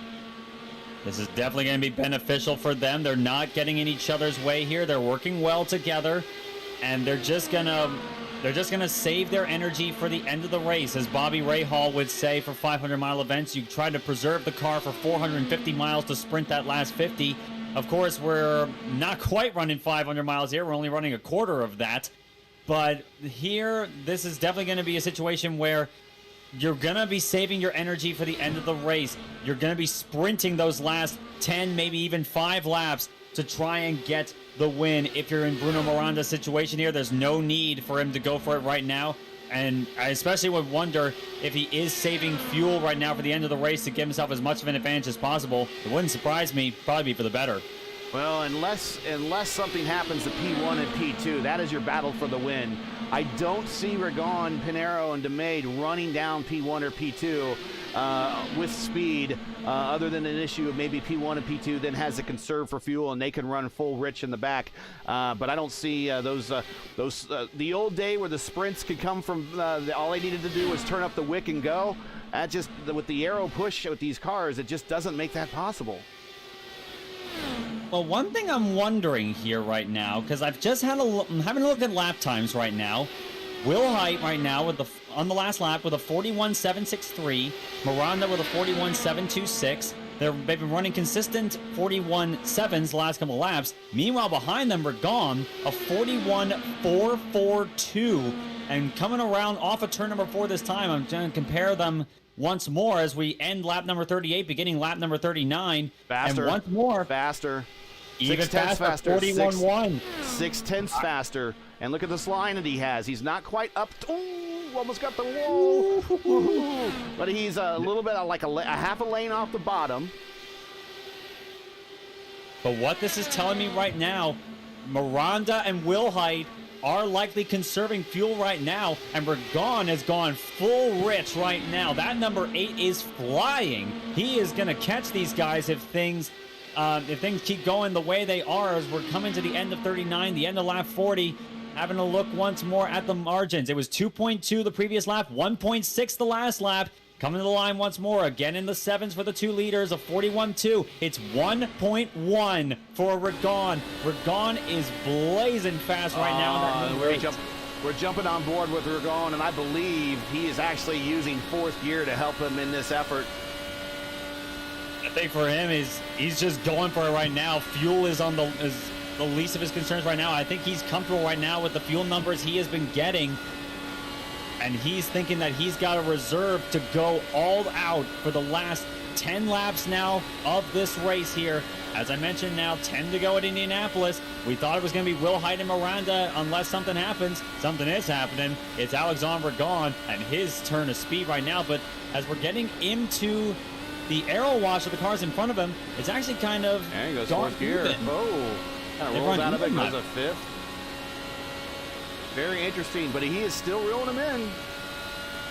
This is definitely going to be beneficial for them. They're not getting in each other's way here. They're working well together, and they're just gonna save their energy for the end of the race. As Bobby Rahal would say, for 500-mile events, you try to preserve the car for 450 miles to sprint that last 50. Of course, we're not quite running 500 miles here. We're only running a quarter of that. But here, this is definitely going to be a situation where you're going to be saving your energy for the end of the race. You're going to be sprinting those last 10, maybe even 5 laps to try and get the win. If you're in Bruno Miranda's situation here, there's no need for him to go for it right now. And I especially would wonder if he is saving fuel right now for the end of the race to give himself as much of an advantage as possible. It wouldn't surprise me, probably be for the better. Well, unless something happens to P1 and P2, that is your battle for the win. I don't see Ragon, Pinero, and DeMaid running down P1 or P2. with speed, other than an issue of maybe P1 and P2, then has a conserve for fuel and they can run full rich in the back. But I don't see the old day where the sprints could come from all they needed to do was turn up the wick and go. Just with the aero push with these cars, it just doesn't make that possible. Well, one thing I'm wondering here right now, because I've just had I'm having a look at lap times right now. Will Height right now on the last lap with a 41.763, Miranda with a 41.726. They've been running consistent 41.7s the last couple of laps. Meanwhile, behind them, Ragon, a 41.442. And coming around off of turn number 4 this time, I'm going to compare them once more as we end lap number 38, beginning lap number 39. Faster. And once more. Faster. Even faster. 41.1. 6/10 faster. And look at this line that he has. He's not quite up. Ooh, almost got the wall. But he's a little bit like a half a lane off the bottom. But what this is telling me right now, Miranda and Wilhite are likely conserving fuel right now, and Ragon has gone full rich right now. That number 8 is flying. He is going to catch these guys if things keep going the way they are as we're coming to the end of 39, the end of lap 40. Having a look once more at the margins. It was 2.2 the previous lap, 1.6 the last lap. Coming to the line once more, again in the 7s for the 2 leaders, a 41.2. It's 1.1 for Ragon. Ragon is blazing fast right now. We're jumping on board with Ragon, and I believe he is actually using 4th gear to help him in this effort. I think for him he's just going for it right now. Fuel is the least of his concerns right now. I think he's comfortable right now with the fuel numbers he has been getting. And he's thinking that he's got a reserve to go all out for the last 10 laps now of this race here. As I mentioned now, 10 to go at Indianapolis. We thought it was going to be Will Height and Miranda unless something happens. Something is happening. It's Alexandre Ragon and his turn of speed right now. But as we're getting into the aero wash of the cars in front of him, it's actually kind of there he goes, 4th gear. Oh, kind of rolls out of it, goes a 5th. Very interesting, but he is still reeling him in.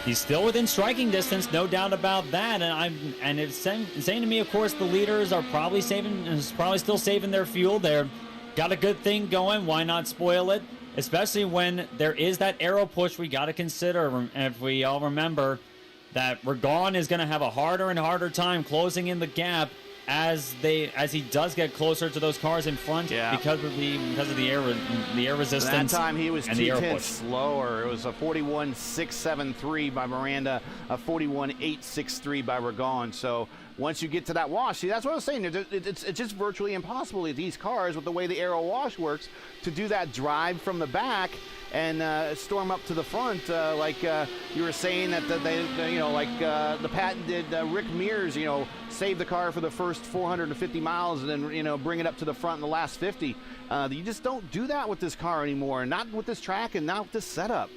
He's still within striking distance, no doubt about that. And it's saying to me, of course, the leaders are probably still saving their fuel. They're got a good thing going. Why not spoil it? Especially when there is that aero push we got to consider. If we all remember that Ragon is going to have a harder and harder time closing in the gap as he does get closer to those cars in front, because of the air resistance. That time he was 2/10 slower. It was a 41.673 by Miranda, a 41.863 by Ragon. So once you get to that wash, see, that's what I was saying. It's just virtually impossible with these cars, with the way the aero wash works, to do that drive from the back and storm up to the front, like you were saying that the patented Rick Mears, save the car for the first 450 miles and then bring it up to the front in the last 50. You just don't do that with this car anymore, not with this track and not with this setup.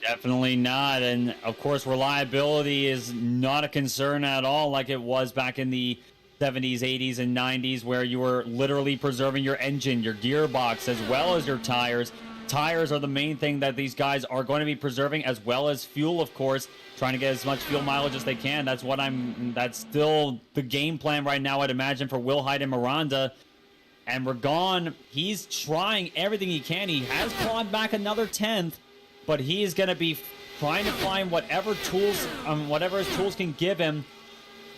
Definitely not. And of course, reliability is not a concern at all, like it was back in the 70s, 80s, and 90s, where you were literally preserving your engine, your gearbox, as well as your tires. Tires are the main thing that these guys are going to be preserving, as well as fuel, of course, trying to get as much fuel mileage as they can. That's still the game plan right now, I'd imagine, for Will Height and Miranda. And Ragon, he's trying everything he can. He has clawed back another 10th, but he is going to be trying to find whatever his tools can give him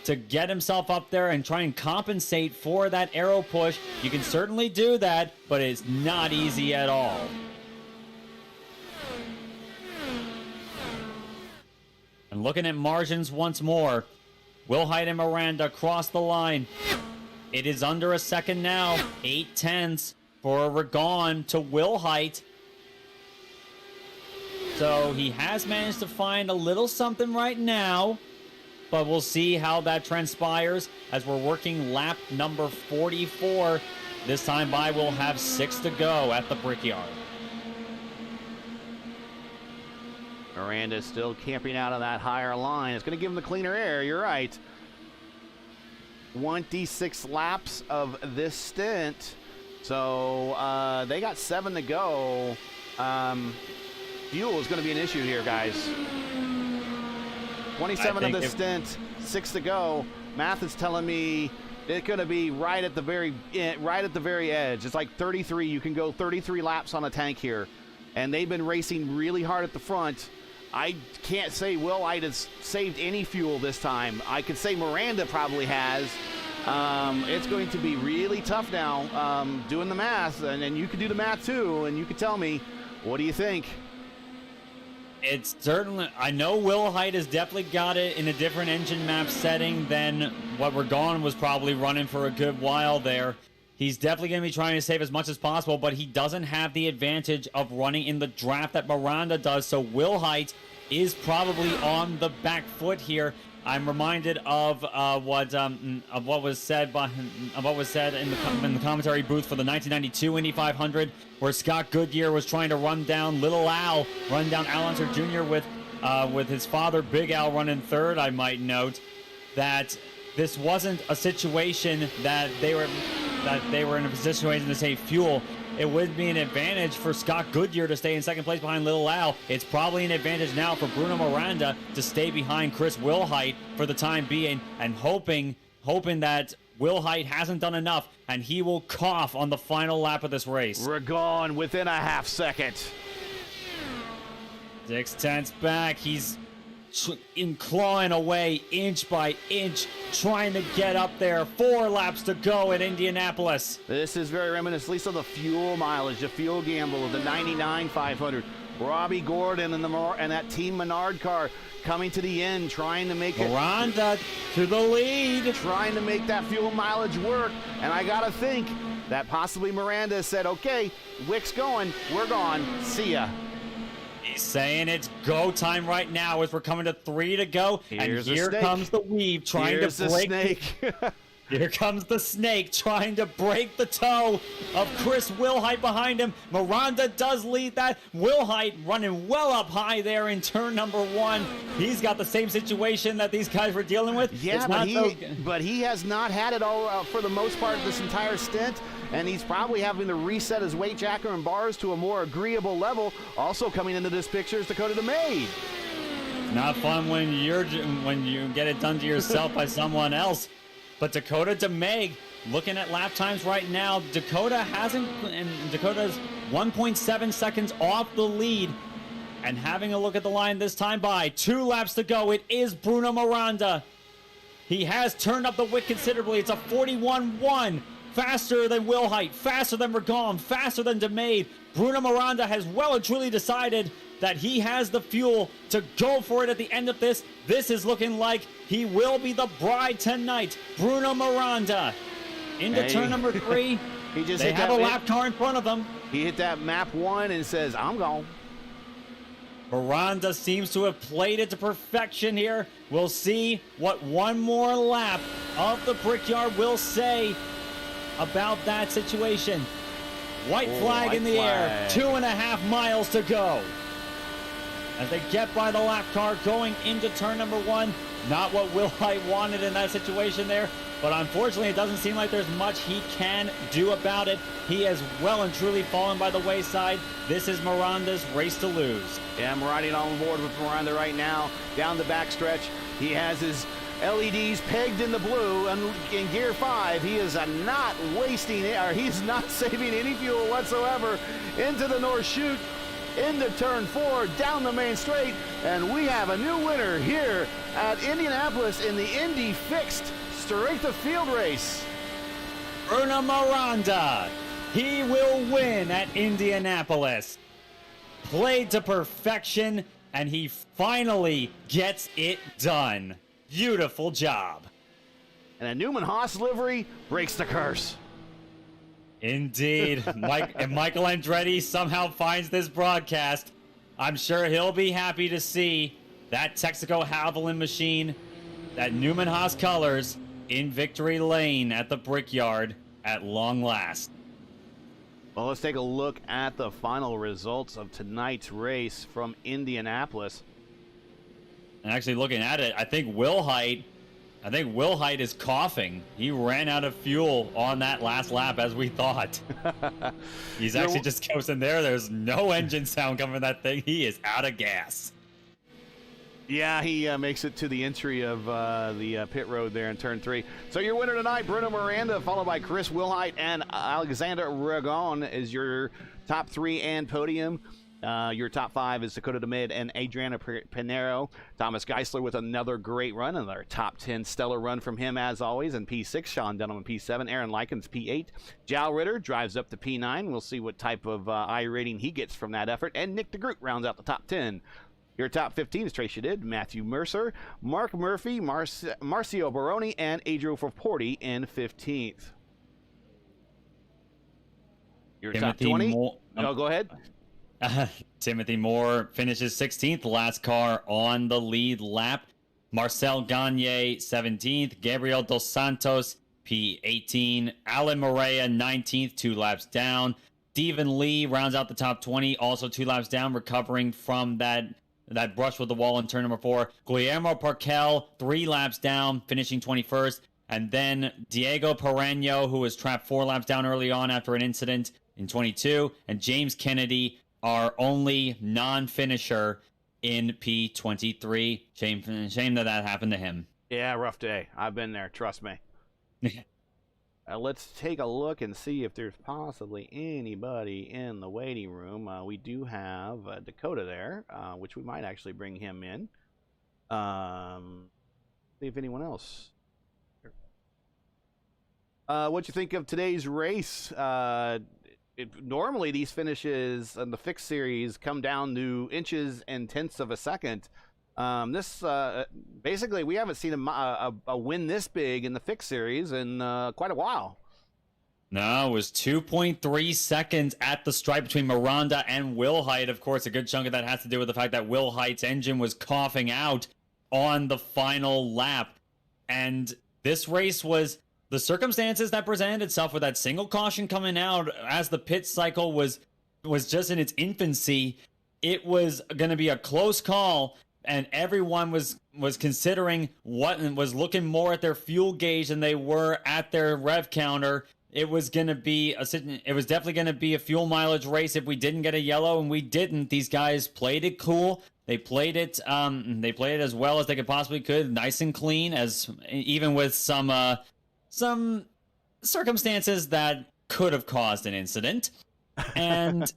to get himself up there and try and compensate for that aero push. You can certainly do that, but it's not easy at all. And looking at margins once more, Will Height and Miranda cross the line. It is under a second now. 8/10 for Ragon to Will Height. So he has managed to find a little something right now, but we'll see how that transpires as we're working lap number 44. This time by, we'll have 6 to go at the Brickyard. Miranda still camping out on that higher line. It's going to give him the cleaner air. You're right. 26 laps of this stint. So they got 7 to go. Fuel is going to be an issue here, guys. 27 of the stint, 6 to go. Math is telling me it's going to be right at the very edge. It's like 33. You can go 33 laps on a tank here. And they've been racing really hard at the front. I can't say Will Hyde has saved any fuel this time. I could say Miranda probably has. It's going to be really tough now doing the math. And you could do the math too. And you could tell me, what do you think? It's certainly, I know Will Hyde has definitely got it in a different engine map setting than what Regan was probably running for a good while there. He's definitely going to be trying to save as much as possible, but he doesn't have the advantage of running in the draft that Miranda does, so Will Hyde is probably on the back foot here. I'm reminded of what was said in the commentary booth for the 1992 Indy 500, where Scott Goodyear was trying to run down Little Al, run down Al Unser Jr. with his father Big Al running third. I might note that this wasn't a situation that they were in a situation to save fuel. It would be an advantage for Scott Goodyear to stay in second place behind Little Al. It's probably an advantage now for Bruno Miranda to stay behind Chris Wilhite for the time being, and hoping that Wilhite hasn't done enough and he will cough on the final lap of this race. We're gone within a half second. 6/10 back. He's clawing away inch by inch, trying to get up there. 4 laps to go at Indianapolis. This is very reminiscent, at least of the fuel mileage, the fuel gamble of the 99 500. Robbie Gordon and that Team Menard car coming to the end, trying to make it. Miranda to the lead. Trying to make that fuel mileage work. And I got to think that possibly Miranda said, okay, Wick's going, we're gone, see ya. He's saying it's go time right now as we're coming to 3 to go. Here's and here comes the weave trying Here's to break. The snake. Here comes the snake trying to break the toe of Chris Wilhite behind him. Miranda does lead that. Wilhite running well up high there in turn number 1. He's got the same situation that these guys were dealing with. Yeah, but he has not had it all for the most part this entire stint. And he's probably having to reset his weight jacker and bars to a more agreeable level. Also coming into this picture is Dakota DeMay. Not fun when you get it done to yourself by someone else. But Dakota DeMay, looking at lap times right now, Dakota's 1.7 seconds off the lead. And having a look at the line this time by 2 laps to go, it is Bruno Miranda. He has turned up the wick considerably. It's a 41-1. Faster than Wilhite, faster than Regan, faster than DeMay. Bruno Miranda has well and truly decided that he has the fuel to go for it at the end of this. This is looking like he will be the bride tonight. Bruno Miranda into turn number 3. They have a lap car in front of them. He hit that map 1 and says, I'm gone. Miranda seems to have played it to perfection here. We'll see what one more lap of the Brickyard will say about that situation. White flag in the air, 2.5 miles to go. As they get by the lap car going into turn number 1. Not what Wilhite wanted in that situation there, but unfortunately it doesn't seem like there's much he can do about it. He has well and truly fallen by the wayside. This is Miranda's race to lose. Yeah, I'm riding on board with Miranda right now. Down the backstretch, he has his LEDs pegged in the blue, and in gear 5 he is not wasting it, or he's not saving any fuel whatsoever. Into the North Chute, into turn 4, down the main straight, and we have a new winner here at Indianapolis in the Indy fixed straight to field race. Bruno Miranda, he will win at Indianapolis. Played to perfection, and he finally gets it done. Beautiful job. And a Newman Haas livery breaks the curse. Indeed. If Michael Andretti somehow finds this broadcast, I'm sure he'll be happy to see that Texaco Haviland machine, that Newman Haas colors, in victory lane at the Brickyard at long last. Well, let's take a look at the final results of tonight's race from Indianapolis. And actually looking at it, I think Wilhite is coughing. He ran out of fuel on that last lap, as we thought. He's actually just coasting there. There's no engine sound coming from that thing. He is out of gas. Yeah, he makes it to the entry of the pit road there in turn 3. So your winner tonight, Bruno Miranda, followed by Chris Wilhite and Alexander Ragon is your top 3 and podium. Your top 5 is Dakota DeMid and Adriana Pinero. Thomas Geisler with another great run, another top 10 stellar run from him as always. In P6, Sean Dunham in P7, Aaron Likens P8. Jal Ritter drives up to P9. We'll see what type of I rating he gets from that effort. And Nick DeGroot rounds out the top 10. Your top 15 is Tracy Did, Matthew Mercer, Mark Murphy, Marcio Baroni, and Adriel Forporti in 15th. Your top 20? Go ahead. Timothy Moore finishes 16th, last car on the lead lap. Marcel Gagne 17th, Gabriel Dos Santos P18, Alan Morea 19th, 2 laps down. Stephen Lee rounds out the top 20, also 2 laps down, recovering from that brush with the wall in turn number 4. Guillermo Parkell 3 laps down, finishing 21st. And then Diego Perano, who was trapped 4 laps down early on after an incident in 22. And James Kennedy, our only non-finisher in P23. Shame that happened to him. Yeah, rough day. I've been there, trust me. Let's take a look and see if there's possibly anybody in the waiting room. We do have Dakota there, which we might actually bring him in. See if anyone else. What you think of today's race? Normally these finishes in the fixed series come down to inches and tenths of a second. This basically we haven't seen a win this big in the fixed series in quite a while. No, it was 2.3 seconds at the stripe between Miranda and Wilhite. Of course, a good chunk of that has to do with the fact that Wilhite's engine was coughing out on the final lap. And this race was the circumstances that presented itself with that single caution coming out as the pit cycle was just in its infancy. It was going to be a close call, and everyone was considering what was looking more at their fuel gauge than they were at their rev counter. It was definitely going to be a fuel mileage race if we didn't get a yellow, and we didn't. These guys played it cool. They played it as well as they could, nice and clean, as even with some circumstances that could have caused an incident. And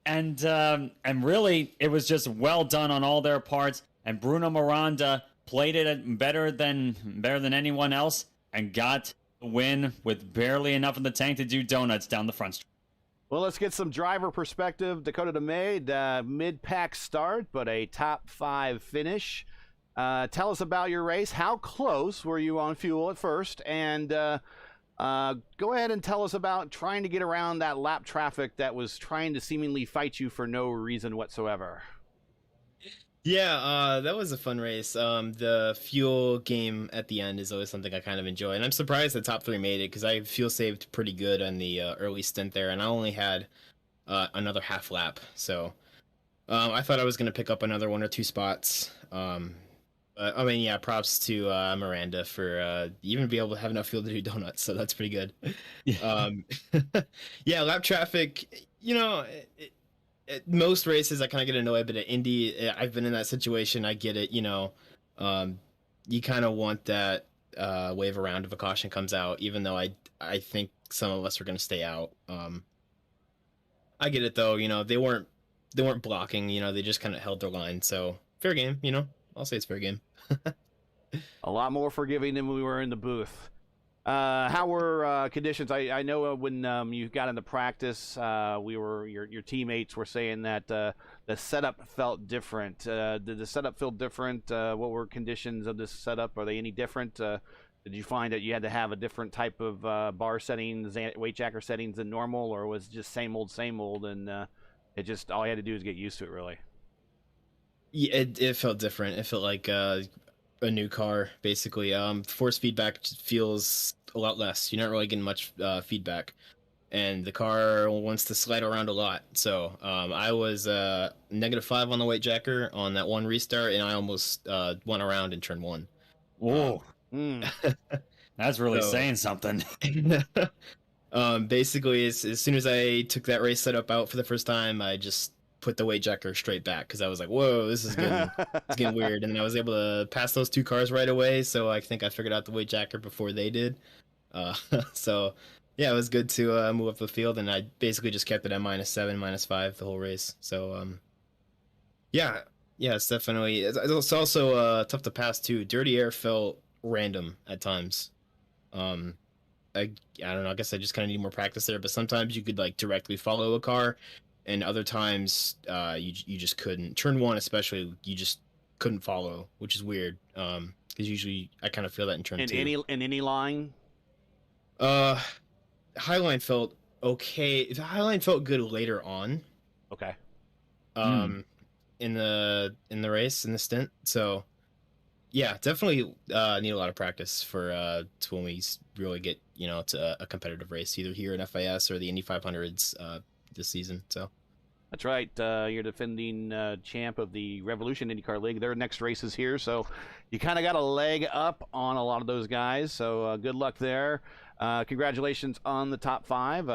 and really it was just well done on all their parts, and Bruno Miranda played it better than anyone else and got the win with barely enough in the tank to do donuts down the front stretch. Well, let's get some driver perspective. Dakota DeMay, mid-pack start, but a top 5 finish. Tell us about your race. How close were you on fuel at first? And go ahead and tell us about trying to get around that lap traffic that was trying to seemingly fight you for no reason whatsoever. Yeah, that was a fun race. The fuel game at the end is always something I kind of enjoy, and I'm surprised the top 3 made it because I fuel saved pretty good on the early stint there, and I only had another half lap, so I thought I was going to pick up another 1 or 2 spots. Props to Miranda for even be able to have enough fuel to do donuts, so that's pretty good. Yeah, lap traffic, at most races I kind of get annoyed, but at Indy, I've been in that situation. I get it, you kind of want that wave around if a caution comes out, even though I think some of us are going to stay out. I get it though, they weren't blocking, they just kind of held their line, so fair game, I'll say it's fair game. A lot more forgiving than we were in the booth. How were conditions? I know when you got into practice, your teammates were saying that the setup felt different. Did the setup feel different? What were conditions of this setup? Are they any different? Did you find that you had to have a different type of bar settings, weight jacker settings than normal, or was it just same old, and it just all you had to do is get used to it, really? Yeah, it felt different. It felt like a new car, basically. Force feedback feels a lot less. You're not really getting much feedback, and the car wants to slide around a lot. So I was -5 on the weight jacker on that one restart, and I almost went around in turn 1. Whoa. That's really saying something. Basically, as soon as I took that race setup out for the first time, I just put the weight jacker straight back because I was like, whoa, this is getting weird. And I was able to pass those two cars right away, so I think I figured out the weight jacker before they did. So yeah, it was good to move up the field, and I basically just kept it at -7, -5 the whole race. So yeah, it's definitely it's also tough to pass too. Dirty air felt random at times. I don't know. I guess I just kind of need more practice there. But sometimes you could like directly follow a car, and other times you just couldn't. Turn 1 especially, you just couldn't follow, which is weird. Because usually I kind of feel that in turn 2. In any line. Highline felt okay. The Highline felt good later on. Okay. In the race, in the stint. So yeah, definitely need a lot of practice for to when we really get to a competitive race, either here in FIS or the Indy 500s this season. So that's right. You're defending champ of the Revolution IndyCar League. Their next race is here, so you kind of got a leg up on a lot of those guys. So good luck there. Congratulations on the top 5.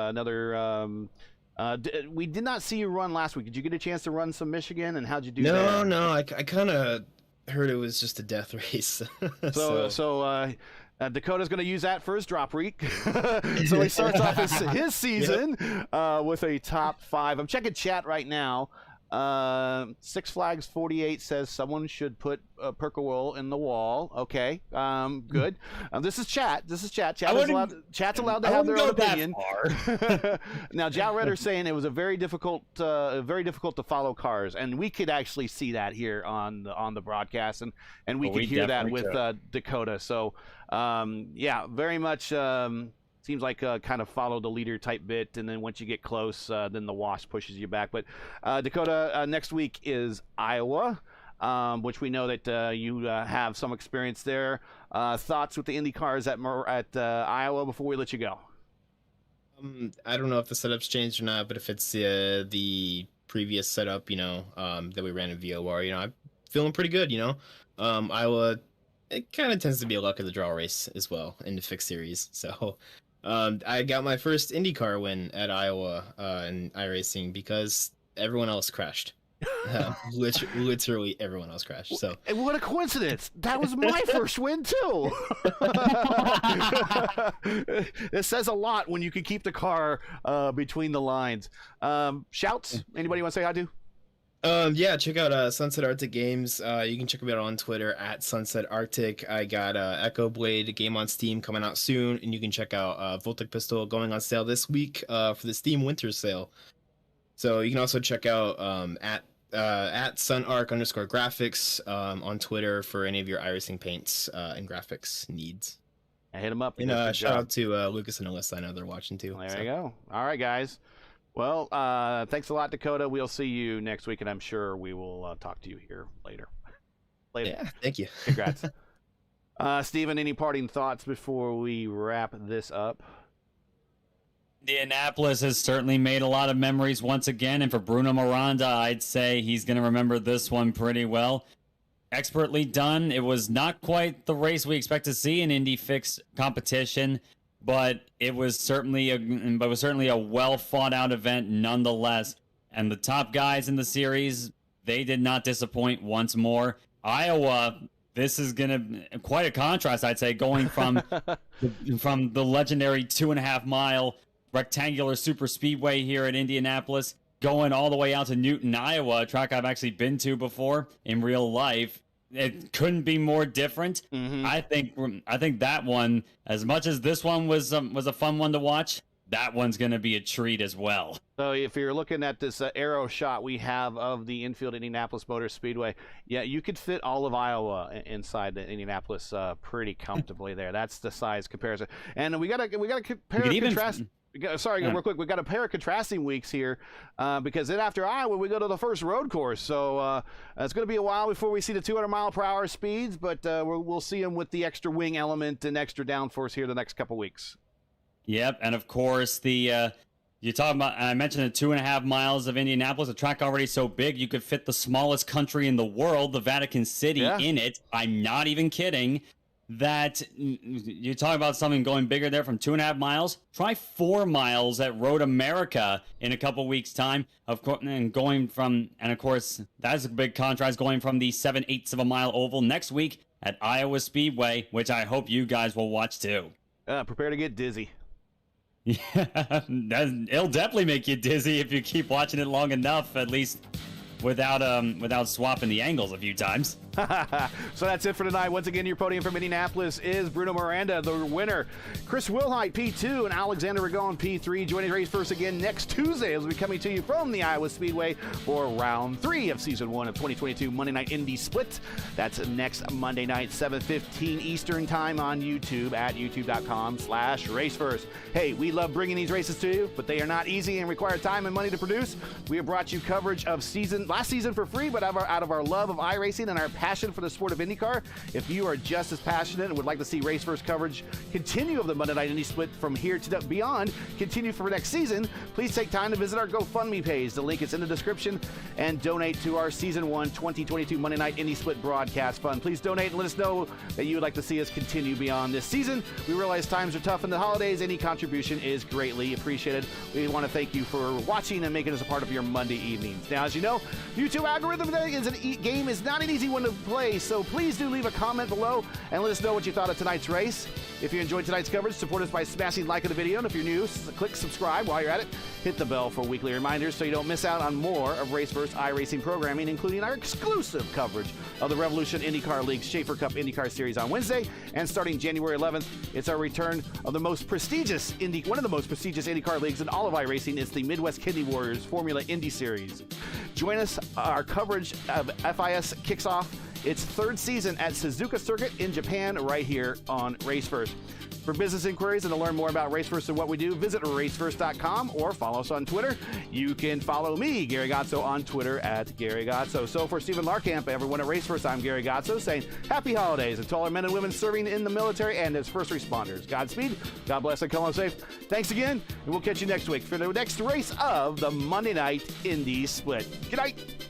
We did not see you run last week. Did you get a chance to run some Michigan, and how'd you do there? No. I kind of heard it was just a death race. So Dakota's going to use that for his drop week. So he starts off his season with a top 5. I'm checking chat right now. Six Flags 48 says someone should put Parkell in the wall. Okay, good. This is chat. Chat's allowed to have their own opinion. Now, Jal Redder's saying it was a very difficult to follow cars, and we could actually see that here on the broadcast, and we could hear that with Dakota. So, yeah, very much. Seems like kind of follow the leader type bit, and then once you get close, then the wash pushes you back. But Dakota, next week is Iowa, which we know that you have some experience there. Thoughts with the Indy cars at Iowa before we let you go? I don't know if the setup's changed or not, but if it's the previous setup, that we ran in VOR, I'm feeling pretty good. Iowa, it kind of tends to be a luck of the draw race as well in the fixed series, so. I got my first IndyCar win at Iowa in iRacing because everyone else crashed. Literally everyone else crashed. So, and what a coincidence! That was my first win too. It says a lot when you can keep the car between the lines. Shouts? Anybody want to say hi to? Yeah, check out Sunset Arctic Games. You can check me out on Twitter at Sunset Arctic. I got Echo Blade game on Steam coming out soon, and you can check out Voltic Pistol going on sale this week for the Steam Winter Sale. So you can also check out at sunarc_graphics on Twitter for any of your iRacing paints and graphics needs. I hit them up. And shout out to Lucas and Alyssa. I know they're watching too. There you go. All right, guys. Well, thanks a lot, Dakota. We'll see you next week, and I'm sure we will talk to you here later. Yeah, thank you. Congrats. Steven, any parting thoughts before we wrap this up? Indianapolis has certainly made a lot of memories once again, and for Bruno Miranda, I'd say he's going to remember this one pretty well. Expertly done. It was not quite the race we expect to see in Indy fixed competition, but it was certainly a well thought out event nonetheless. And the top guys in the series, they did not disappoint once more. Iowa, this is going to quite a contrast, I'd say, going from the legendary 2.5 mile rectangular super speedway here at Indianapolis, going all the way out to Newton, Iowa, a track I've actually been to before in real life. It couldn't be more different. Mm-hmm. I think that one, as much as this one was a fun one to watch, that one's going to be a treat as well. So if you're looking at this aero shot we have of the infield Indianapolis Motor Speedway, yeah, you could fit all of Iowa inside the Indianapolis pretty comfortably there. That's the size comparison. And we got to compare and contrast. Real quick. We've got a pair of contrasting weeks here because then after Iowa, we go to the first road course. So it's going to be a while before we see the 200-mile-per-hour speeds, but we'll see them with the extra wing element and extra downforce here the next couple weeks. Yep, and of course, you're talking about, I mentioned the 2.5 miles of Indianapolis, a track already so big you could fit the smallest country in the world, the Vatican City, in it. I'm not even kidding. that you talk about something going bigger there from 2.5 miles. Try 4 miles at Road America in a couple weeks' time. Of course, and of course, that's a big contrast going from the 7/8 of a mile oval next week at Iowa Speedway, which I hope you guys will watch too. Prepare to get dizzy. Yeah, it'll definitely make you dizzy if you keep watching it long enough, at least without swapping the angles a few times. So that's it for tonight. Once again, your podium from Indianapolis is Bruno Miranda, the winner. Chris Wilhite, P2, and Alexander Ragon, P3. Joining race first again next Tuesday as we'll be coming to you from the Iowa Speedway for round 3 of season 1 of 2022 Monday Night Indy Split. That's next Monday night, 7:15 Eastern time on YouTube at youtube.com/racefirst. Hey, we love bringing these races to you, but they are not easy and require time and money to produce. We have brought you coverage of last season for free, but out of our love of iRacing and our passion for the sport of IndyCar. If you are just as passionate and would like to see Race First coverage continue of the Monday Night Indy Split from here to beyond, continue for next season, please take time to visit our GoFundMe page. The link is in the description, and donate to our Season 1 2022 Monday Night Indy Split broadcast fund. Please donate and let us know that you would like to see us continue beyond this season. We realize times are tough in the holidays. Any contribution is greatly appreciated. We want to thank you for watching and making us a part of your Monday evenings. Now, as you know, YouTube algorithm game is not an easy one to play, so please do leave a comment below and let us know what you thought of tonight's race. If you enjoyed tonight's coverage, support us by smashing like on the video, and if you're new, click subscribe while you're at it. Hit the bell for weekly reminders so you don't miss out on more of Race First iRacing programming, including our exclusive coverage of the Revolution IndyCar League's Schaefer Cup IndyCar Series on Wednesday, and starting January 11th, it's our return of one of the most prestigious IndyCar leagues in all of iRacing. It's the Midwest Kidney Warriors Formula Indy Series. Join us. Our coverage of FIS kicks off its 3rd season at Suzuka Circuit in Japan right here on Race First. For business inquiries and to learn more about Race First and what we do, visit racefirst.com or follow us on Twitter. You can follow me, Gary Gotso, on Twitter at Gary Gotso. So for Stephen Larkamp, everyone at Race First, I'm Gary Gotso saying happy holidays to all our men and women serving in the military and as first responders. Godspeed, God bless, and come on safe. Thanks again, and we'll catch you next week for the next race of the Monday Night Indy Split. Good night.